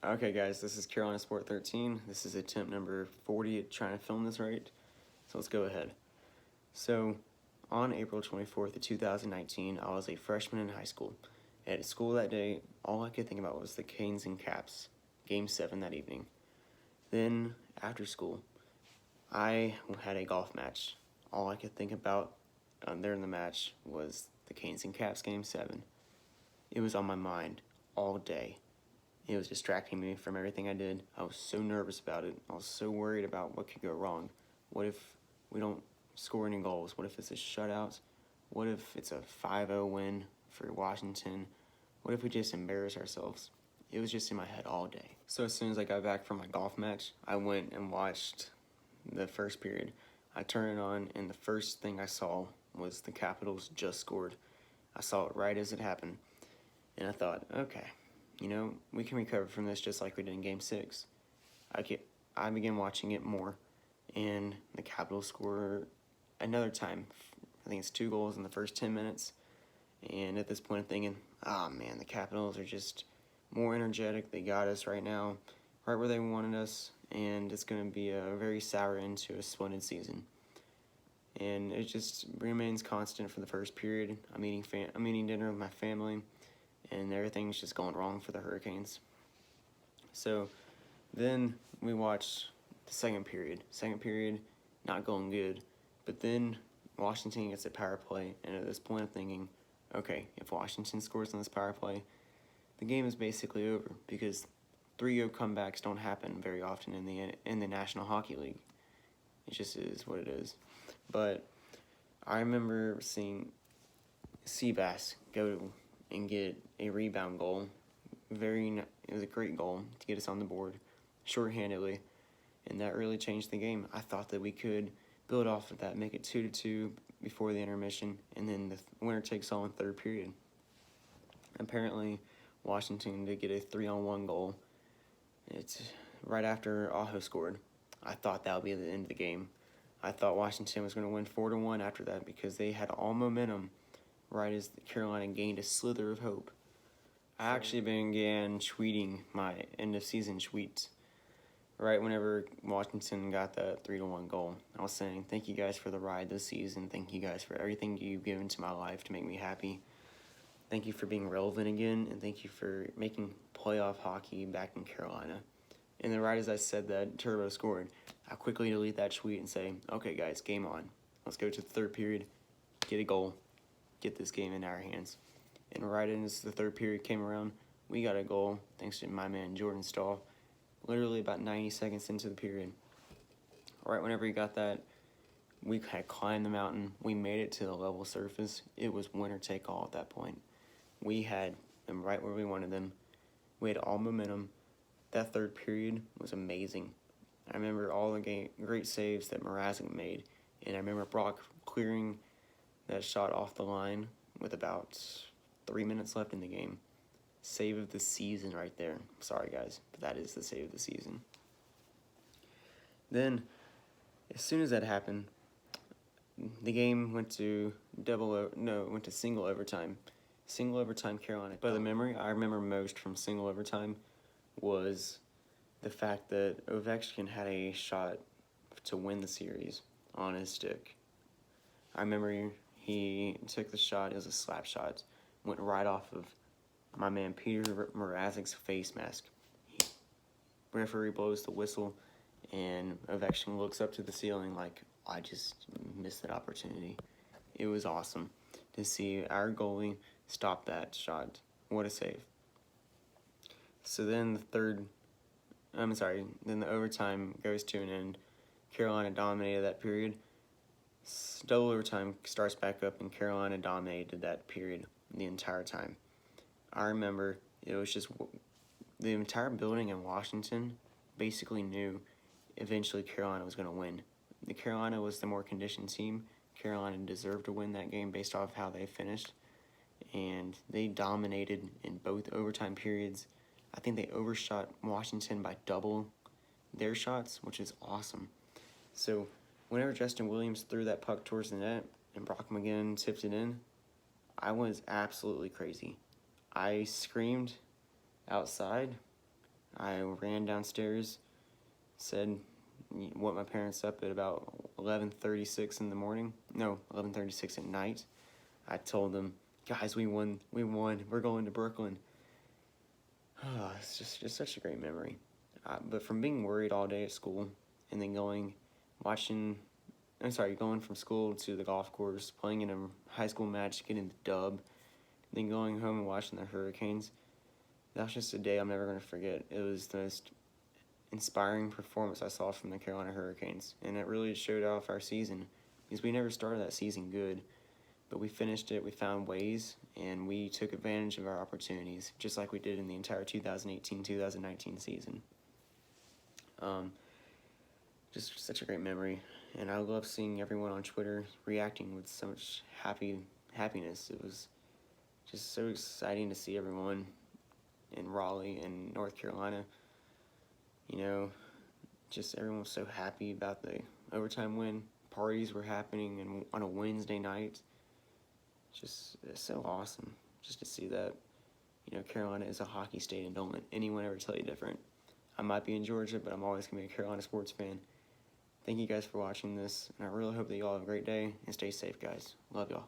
Okay, guys, this is Carolina Sport 13. This is attempt number 40 at trying to film this right. So let's go ahead. So, on April 24th of 2019, I was a freshman in high school. At school that day, all I could think about was the Canes and Caps, Game 7 that evening. Then, after school, I had a golf match. All I could think about during the match was the Canes and Caps Game 7. It was on my mind all day. It was distracting me from everything I did. I was so nervous about it. I was so worried about what could go wrong. What if we don't score any goals? What if it's a shutout? What if it's a 5-0 win for Washington? What if we just embarrass ourselves? It was just in my head all day. So as soon as I got back from my golf match, I went and watched the first period. I turned it on, and the first thing I saw was the Capitals just scored. I saw it right as it happened, and I thought, okay, we can recover from this just like we did in Game 6. I began watching it more, and the Capitals score another time. I think it's 2 goals in the first 10 minutes, and at this point I'm thinking, man, the Capitals are just more energetic. They got us right now, right where they wanted us, and it's going to be a very sour end to a splendid season. And it just remains constant for the first period. I'm eating dinner with my family, and everything's just going wrong for the Hurricanes. So then we watch the second period. Second period, not going good. But then Washington gets a power play, and at this point I'm thinking, okay, if Washington scores on this power play, the game is basically over, because 3-0 comebacks don't happen very often in the National Hockey League. It just is what it is. But I remember seeing Seabass go and get a rebound goal. It was a great goal to get us on the board, shorthandedly, and that really changed the game. I thought that we could build off of that, make it 2-2 before the intermission, and then the winner takes all in third period. Apparently, Washington did get a 3-on-1 goal. It's right after Aho scored. I thought that would be the end of the game. I thought Washington was going to win 4-1 after that, because they had all momentum right as Carolina gained a slither of hope. I actually began tweeting my end-of-season tweets right whenever Washington got that 3-1 goal. I was saying, thank you guys for the ride this season. Thank you guys for everything you've given to my life to make me happy. Thank you for being relevant again, and thank you for making playoff hockey back in Carolina. And then right as I said that, Turbo scored. I quickly delete that tweet and say, okay guys, game on. Let's go to the third period, get a goal, get this game in our hands. And right as the third period came around, we got a goal thanks to my man Jordan Stahl, literally about 90 seconds into the period. Right whenever he got that, we had climbed the mountain. We made it to the level surface. It was winner take all at that point. We had them right where we wanted them. We had all momentum. That third period was amazing. I remember all the great saves that Mrazek made, and I remember Brock clearing that shot off the line with about 3 minutes left in the game. Save of the season right there. Sorry guys, but that is the save of the season. Then, as soon as that happened, the game went to single overtime. Single overtime Carolina. But the memory I remember most from single overtime was the fact that Ovechkin had a shot to win the series on his stick. I remember he took the shot, it was a slap shot, went right off of my man Peter Mrazek's face mask. Referee blows the whistle, and Ovechkin looks up to the ceiling like, I just missed that opportunity. It was awesome to see our goalie stop that shot. What a save. So then then the overtime goes to an end. Carolina dominated that period. Double overtime starts back up, and Carolina dominated that period the entire time. I remember it was just the entire building in Washington basically knew eventually Carolina was going to win. The Carolina was the more conditioned team. Carolina deserved to win that game based off how they finished, and they dominated in both overtime periods. I think they overshot Washington by double their shots, which is awesome. So whenever Justin Williams threw that puck towards the net and Brock McGinn tipped it in, I was absolutely crazy. I screamed outside. I ran downstairs, said, woke my parents up at about 11:36 in the morning. No, 11:36 at night. I told them, guys, we won, we're going to Brooklyn. Oh, it's just such a great memory. But from being worried all day at school, and then going from school to the golf course, playing in a high school match, getting the dub, then going home and watching the Hurricanes, that was just a day I'm never going to forget. It was the most inspiring performance I saw from the Carolina Hurricanes, and it really showed off our season, because we never started that season good, but we finished it, we found ways, and we took advantage of our opportunities, just like we did in the entire 2018-2019 season. Just such a great memory, and I love seeing everyone on Twitter reacting with so much happiness. It was just so exciting to see everyone in Raleigh and North Carolina. You know, just everyone was so happy about the overtime win. Parties were happening and on a Wednesday night. It's so awesome just to see that, Carolina is a hockey state, and don't let anyone ever tell you different. I might be in Georgia, but I'm always going to be a Carolina sports fan. Thank you guys for watching this, and I really hope that you all have a great day, and stay safe, guys. Love y'all.